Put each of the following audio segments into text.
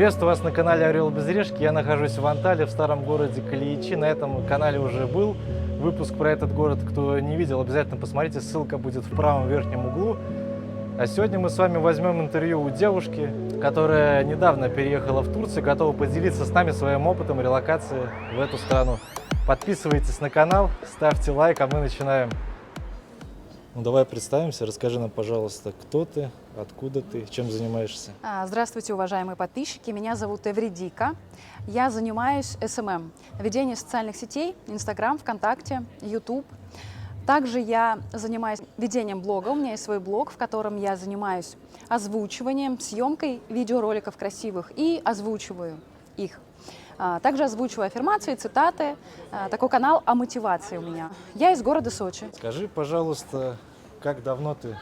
Приветствую вас на канале Орел без решки. Я нахожусь в Анталии, в старом городе Калиичи. На этом канале уже был выпуск про этот город. Кто не видел, обязательно посмотрите. Ссылка будет в правом верхнем углу. А сегодня мы с вами возьмем интервью у девушки, которая недавно переехала в Турцию, готова поделиться с нами своим опытом релокации в эту страну. Подписывайтесь на канал, ставьте лайк, а мы начинаем. Ну, давай представимся, расскажи нам, пожалуйста, кто ты, откуда ты, чем занимаешься? Здравствуйте, уважаемые подписчики. Меня зовут Эвредика. Я занимаюсь СММ, ведением социальных сетей, Инстаграм, ВКонтакте, Ютуб. Также я занимаюсь ведением блога. У меня есть свой блог, в котором я занимаюсь озвучиванием, съемкой видеороликов красивых и озвучиваю их. Также озвучиваю аффирмации, цитаты. Такой канал о мотивации у меня. Я из города Сочи. Скажи, пожалуйста, как давно ты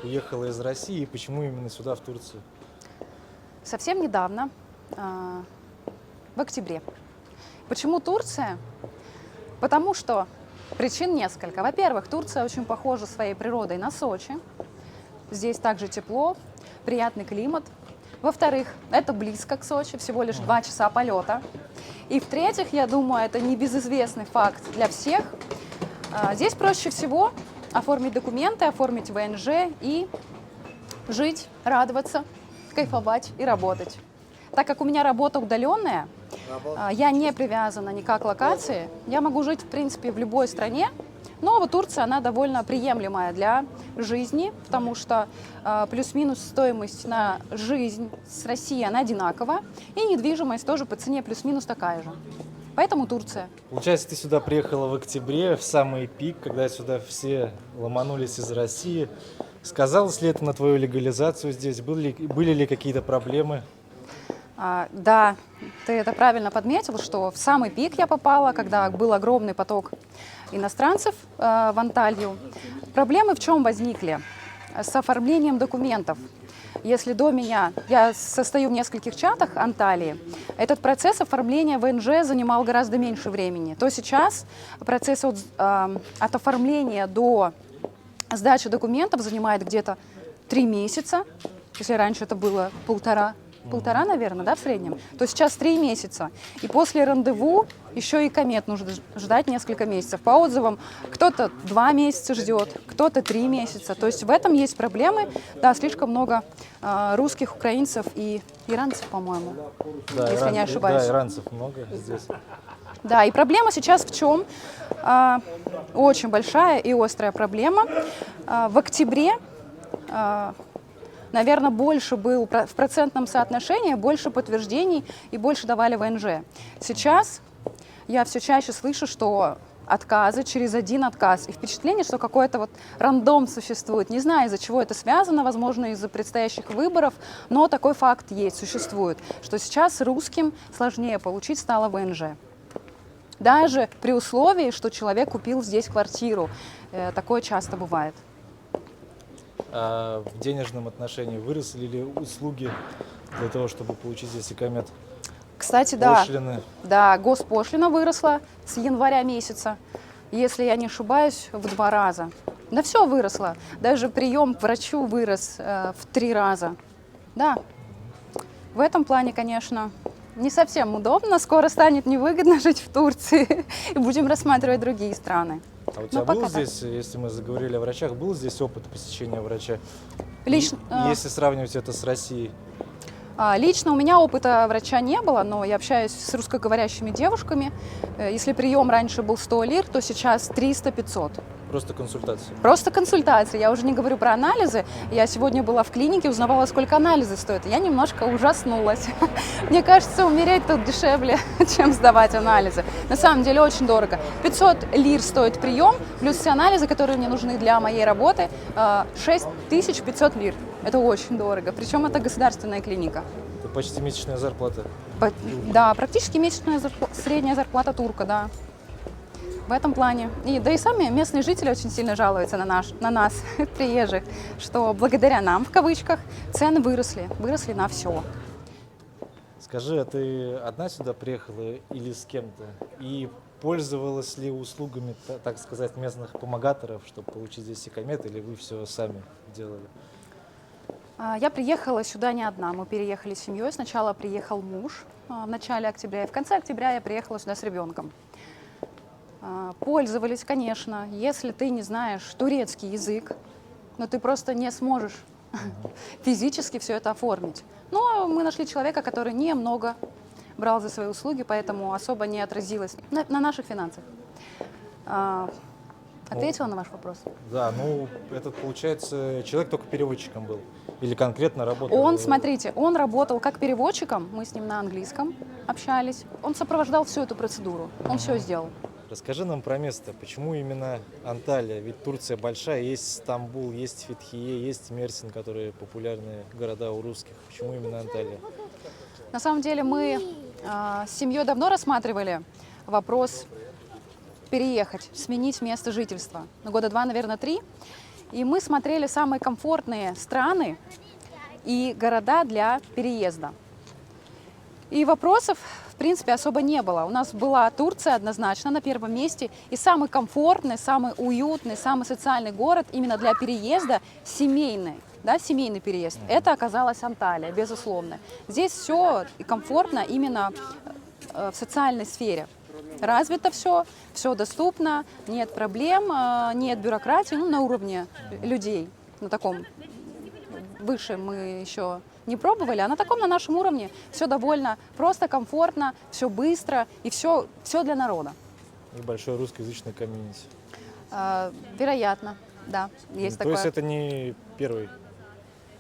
уехала из России и почему именно сюда, в Турцию? Совсем недавно, в октябре. Почему Турция? Потому что причин несколько. Во-первых, Турция очень похожа своей природой на Сочи. Здесь также тепло, приятный климат. Во-вторых, это близко к Сочи, всего лишь 2 часа полета. И в-третьих, я думаю, это небезызвестный факт для всех. Здесь проще всего оформить документы, оформить ВНЖ и жить, радоваться, кайфовать и работать. Так как у меня работа удаленная, я не привязана никак к локации, я могу жить, в принципе, в любой стране, но вот Турция, она довольно приемлемая для жизни, потому что плюс-минус стоимость на жизнь с Россией, она одинакова, и недвижимость тоже по цене плюс-минус такая же. Поэтому Турция. Получается, ты сюда приехала в октябре, в самый пик, когда сюда все ломанулись из России. Сказалось ли это на твою легализацию здесь? Были ли какие-то проблемы? Да, ты это правильно подметил, что в самый пик я попала, когда был огромный поток иностранцев в Анталью. Проблемы в чем возникли? С оформлением документов. Если до меня, я состою в нескольких чатах Анталии, этот процесс оформления ВНЖ занимал гораздо меньше времени, то сейчас процесс от оформления до сдачи документов занимает где-то 3 месяца, если раньше это было полтора, наверное, да, в среднем, то сейчас 3 месяца. И после рандеву еще и комет нужно ждать несколько месяцев. По отзывам, кто-то 2 месяца ждет, кто-то 3 месяца. То есть в этом есть проблемы. Да, слишком много русских, украинцев и иранцев, по-моему, Да, если не ошибаюсь. Да, иранцев много здесь. Да, и проблема сейчас в чем? Очень большая и острая проблема. В октябре наверное, больше был в процентном соотношении, больше подтверждений и больше давали ВНЖ. Сейчас я все чаще слышу, что отказы через один отказ. И впечатление, что какой-то вот рандом существует. Не знаю, из-за чего это связано, возможно, из-за предстоящих выборов, но такой факт есть, существует, что сейчас русским сложнее получить стало ВНЖ. Даже при условии, что человек купил здесь квартиру. Такое часто бывает. А в денежном отношении выросли ли услуги для того, чтобы получить здесь икамет? Кстати, да. Пошлины? Да, госпошлина выросла с января месяца, если я не ошибаюсь, в 2 раза. Да все выросло. Даже прием к врачу вырос в 3 раза. Да. В этом плане, конечно, не совсем удобно. Скоро станет невыгодно жить в Турции. И будем рассматривать другие страны. А у тебя был здесь, если мы заговорили о врачах, был здесь опыт посещения врача? Лично, если сравнивать это с Россией? Лично у меня опыта врача не было, но я общаюсь с русскоговорящими девушками. Если прием раньше был 100 лир, то сейчас 300-500. Просто консультация? Просто консультация. Я уже не говорю про анализы. Я сегодня была в клинике, узнавала, сколько анализы стоят. Я немножко ужаснулась. Мне кажется, умереть тут дешевле, чем сдавать анализы. На самом деле очень дорого. 500 лир стоит прием, плюс все анализы, которые мне нужны для моей работы, 6500 лир. Это очень дорого. Причем это государственная клиника. Это почти месячная зарплата. Да, практически месячная средняя зарплата турка, да. В этом плане. Да и сами местные жители очень сильно жалуются на нас, приезжих, что благодаря нам, в кавычках, цены выросли на все. Скажи, а ты одна сюда приехала или с кем-то? И пользовалась ли услугами, так сказать, местных помогаторов, чтобы получить здесь икамет, или вы все сами делали? Я приехала сюда не одна, мы переехали с семьей. Сначала приехал муж в начале октября, и в конце октября я приехала сюда с ребенком. Пользовались, конечно, если ты не знаешь турецкий язык, но ты просто не сможешь физически все это оформить. Но мы нашли человека, который немного брал за свои услуги, поэтому особо не отразилось на наших финансах. Ответила на ваш вопрос? Да, ну, этот, получается, человек только переводчиком был? Или конкретно работал? Он, смотрите, он работал как переводчиком, мы с ним на английском общались. Он сопровождал всю эту процедуру, он все сделал. Расскажи нам про место. Почему именно Анталия? Ведь Турция большая, есть Стамбул, есть Фетхие, есть Мерсин, которые популярные города у русских. Почему именно Анталия? На самом деле мы с семьей давно рассматривали вопрос переехать, сменить место жительства. Года 2, наверное, 3. И мы смотрели самые комфортные страны и города для переезда. И вопросов, в принципе, особо не было. У нас была Турция однозначно на первом месте. И самый комфортный, самый уютный, самый социальный город именно для переезда семейный. Да, семейный переезд. Это оказалась Анталия, безусловно. Здесь все комфортно именно в социальной сфере. Развито все, все доступно, нет проблем, нет бюрократии, ну, на уровне людей, на таком выше мы еще не пробовали, а на таком, на нашем уровне все довольно просто, комфортно, все быстро и все для народа. И большой русскоязычный комьюнити. Вероятно, да, есть То такое. есть это не первый?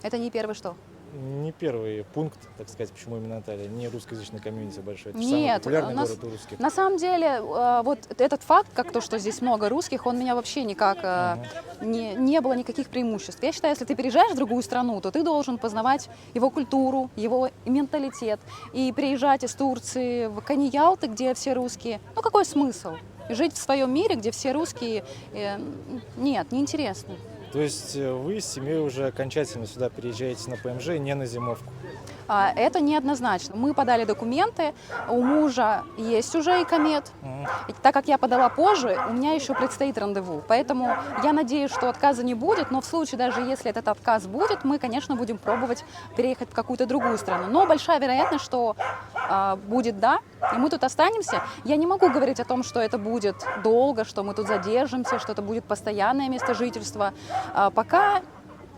Это не первый что? Не первый пункт, так сказать, почему именно Анталия, не русскоязычный комьюнити большой. Это Нет, самый популярный город у русских. На самом деле, вот этот факт, как то, что здесь много русских, он меня вообще никак не было никаких преимуществ. Я считаю, если ты переезжаешь в другую страну, то ты должен познавать его культуру, его менталитет. И приезжать из Турции в Коньялты, где все русские, ну какой смысл? Жить в своем мире, где все русские, нет, неинтересно. То есть вы с семьей уже окончательно сюда переезжаете на ПМЖ, не на зимовку? Это неоднозначно. Мы подали документы, у мужа есть уже икамет. И так как я подала позже, у меня еще предстоит рандеву. Поэтому я надеюсь, что отказа не будет, но в случае, даже если этот отказ будет, мы, конечно, будем пробовать переехать в какую-то другую страну. Но большая вероятность, что будет «да», и мы тут останемся. Я не могу говорить о том, что это будет долго, что мы тут задержимся, что это будет постоянное место жительства. Пока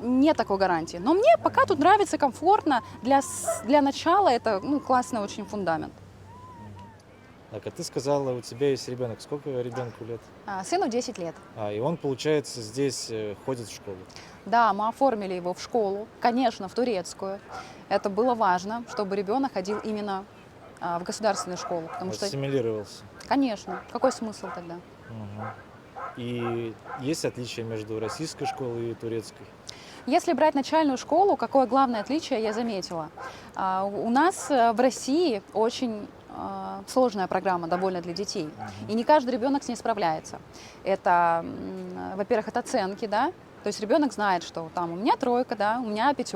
нет такой гарантии. Но мне пока тут нравится, комфортно. Для начала это классный очень фундамент. Так, а ты сказала, у тебя есть ребенок. Сколько ребенку лет? Сыну 10 лет. И он, получается, здесь ходит в школу? Да, мы оформили его в школу, конечно, в турецкую. Это было важно, чтобы ребенок ходил именно в государственную школу. Потому что, Ассимилировался? конечно, какой смысл тогда? Угу. И есть отличия между российской школой и турецкой? Если брать начальную школу, какое главное отличие я заметила? У нас в России очень сложная программа довольно для детей, и не каждый ребенок с ней справляется. Это, во-первых, это оценки, да, то есть ребенок знает, что там у меня 3, да, у меня 5,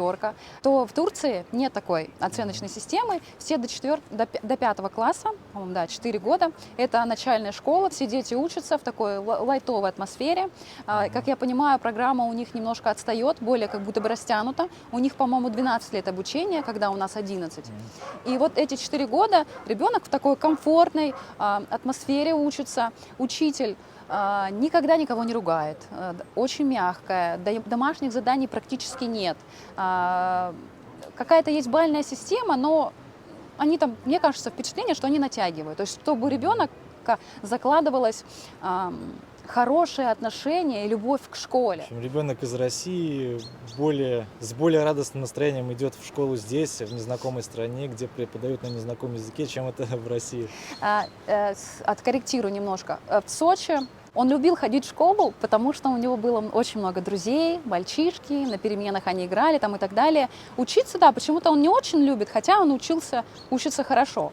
то в Турции нет такой оценочной системы. Все до 5 класса, по-моему, да, 4 года, это начальная школа, все дети учатся в такой лайтовой атмосфере. Как я понимаю, программа у них немножко отстает, более как будто бы растянута. У них, по-моему, 12 лет обучения, когда у нас 11. И вот эти 4 года ребенок в такой комфортной атмосфере учится. Учитель никогда никого не ругает, очень мягкая, домашних заданий практически нет. Какая-то есть бальная система, но они там, мне кажется, впечатление, что они натягивают. То есть чтобы у ребенка закладывалось хорошие отношения и любовь к школе. В общем, ребенок из России с более радостным настроением идет в школу здесь, в незнакомой стране, где преподают на незнакомом языке, чем это в России. Откорректирую немножко. В Сочи он любил ходить в школу, потому что у него было очень много друзей, мальчишки, на переменах они играли там и так далее. Учиться, да, почему-то он не очень любит, хотя он учится хорошо.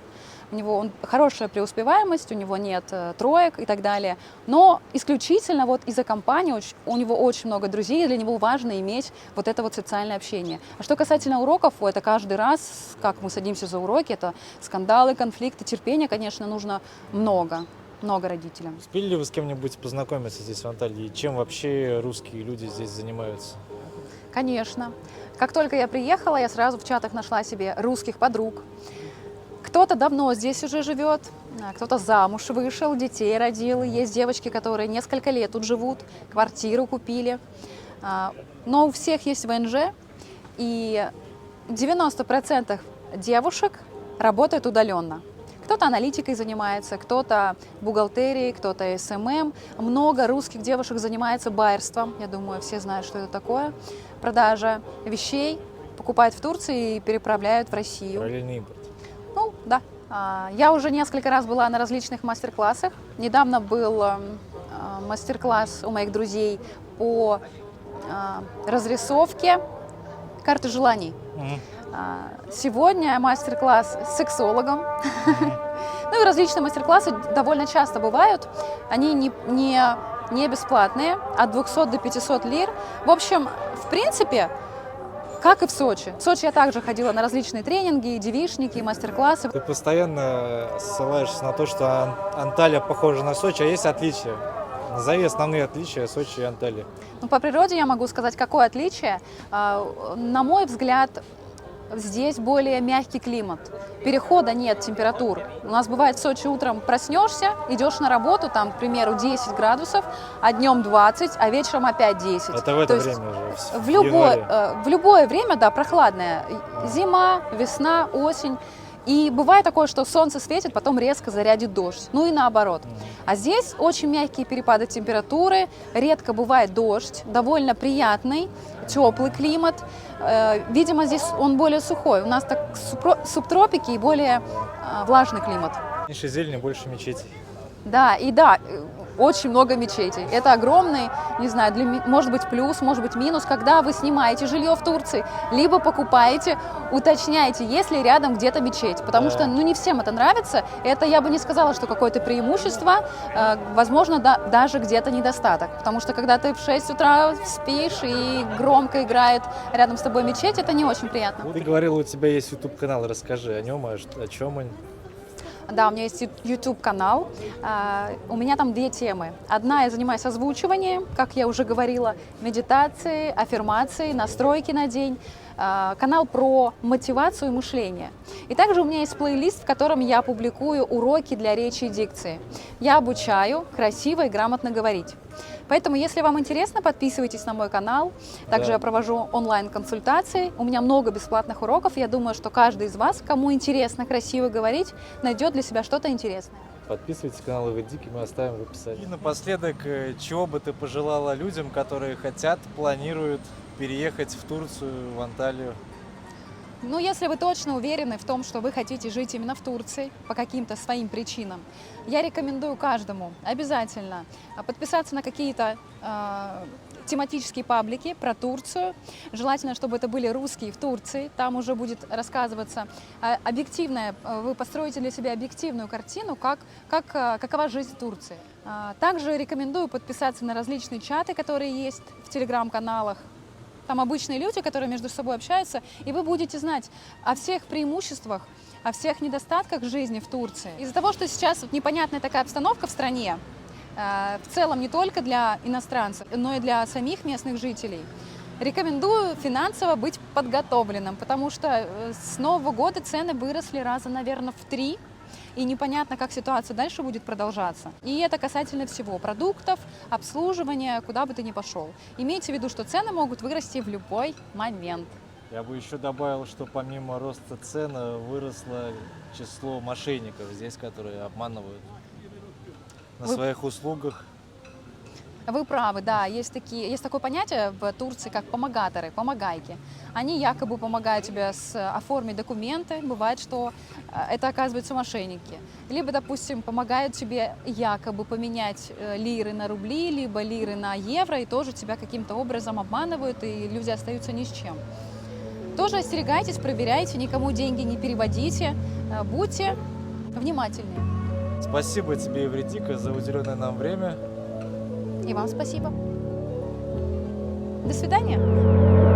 У него хорошая преуспеваемость, у него нет троек и так далее. Но исключительно вот из-за компании у него очень много друзей, и для него важно иметь вот это вот социальное общение. А что касательно уроков, это каждый раз, как мы садимся за уроки, это скандалы, конфликты, терпения, конечно, нужно много родителям. Успели ли вы с кем-нибудь познакомиться здесь в Анталии? Чем вообще русские люди здесь занимаются? Конечно. Как только я приехала, я сразу в чатах нашла себе русских подруг. Кто-то давно здесь уже живет, кто-то замуж вышел, детей родил. Есть девочки, которые несколько лет тут живут, квартиру купили. Но у всех есть ВНЖ, и 90% девушек работают удаленно. Кто-то аналитикой занимается, кто-то бухгалтерией, кто-то СММ. Много русских девушек занимается байерством. Я думаю, все знают, что это такое. Продажа вещей покупают в Турции и переправляют в Россию. Параллельный импорт. Ну, да. Я уже несколько раз была на различных мастер-классах. Недавно был мастер-класс у моих друзей по разрисовке карты желаний. Сегодня мастер-класс с сексологом. Ну и различные мастер-классы довольно часто бывают. Они не бесплатные, от 200 до 500 лир. В общем, в принципе, как и в Сочи. В Сочи я также ходила на различные тренинги, девичники, мастер-классы. Ты постоянно ссылаешься на то, что Анталия похожа на Сочи, а есть отличия. Назови основные отличия Сочи и Анталии. Ну, по природе я могу сказать, какое отличие. На мой взгляд, здесь более мягкий климат. Перехода нет температур. У нас бывает в Сочи утром проснешься, идешь на работу, там, к примеру, 10 градусов, а днем 20, а вечером опять 10. Это в это То есть время уже, в любое время, да, прохладное. Зима, весна, осень. И бывает такое, что солнце светит, потом резко зарядит дождь. Ну и наоборот. А здесь очень мягкие перепады температуры, редко бывает дождь, довольно приятный, теплый климат. Видимо, здесь он более сухой. У нас так субтропики и более влажный климат. Меньше зелени, больше мечетей. Да, очень много мечетей. Это огромный, не знаю, может быть плюс, может быть минус. Когда вы снимаете жилье в Турции, либо покупаете, уточняйте, есть ли рядом где-то мечеть. Потому что, не всем это нравится. Это я бы не сказала, что какое-то преимущество. Возможно, даже где-то недостаток. Потому что, когда ты в 6 утра спишь и громко играет рядом с тобой мечеть, это не очень приятно. Ты говорила, у тебя есть YouTube-канал, расскажи о нем, о чем он. Да, у меня есть YouTube-канал. У меня там две темы. Одна, я занимаюсь озвучиванием, как я уже говорила, медитации, аффирмации, настройки на день. Канал про мотивацию и мышление. И также у меня есть плейлист, в котором я публикую уроки для речи и дикции. Я обучаю красиво и грамотно говорить. Поэтому, если вам интересно, подписывайтесь на мой канал. Также я провожу онлайн-консультации. У меня много бесплатных уроков. Я думаю, что каждый из вас, кому интересно красиво говорить, найдет для себя что-то интересное. Подписывайтесь на канал Иведики, мы оставим в описании. И напоследок, чего бы ты пожелала людям, которые хотят, планируют переехать в Турцию, в Анталию? Ну, если вы точно уверены в том, что вы хотите жить именно в Турции по каким-то своим причинам, я рекомендую каждому обязательно подписаться на какие-то тематические паблики про Турцию. Желательно, чтобы это были русские в Турции. Там уже будет рассказываться объективное, вы построите для себя объективную картину, какова жизнь в Турции. Также рекомендую подписаться на различные чаты, которые есть в телеграм-каналах. Там обычные люди, которые между собой общаются, и вы будете знать о всех преимуществах, о всех недостатках жизни в Турции. Из-за того, что сейчас непонятная такая обстановка в стране, в целом не только для иностранцев, но и для самих местных жителей, рекомендую финансово быть подготовленным, потому что с Нового года цены выросли раза, наверное, в 3. И непонятно, как ситуация дальше будет продолжаться. И это касательно всего: продуктов, обслуживания, куда бы ты ни пошел. Имейте в виду, что цены могут вырасти в любой момент. Я бы еще добавил, что помимо роста цен выросло число мошенников здесь, которые обманывают на своих услугах. Вы правы, да, есть такое понятие в Турции, как помогаторы, помогайки. Они якобы помогают тебе оформить документы, бывает, что это оказываются мошенники. Либо, допустим, помогают тебе якобы поменять лиры на рубли, либо лиры на евро, и тоже тебя каким-то образом обманывают, и люди остаются ни с чем. Тоже остерегайтесь, проверяйте, никому деньги не переводите, будьте внимательнее. Спасибо тебе, Эвредика, за уделенное нам время. И вам спасибо. До свидания.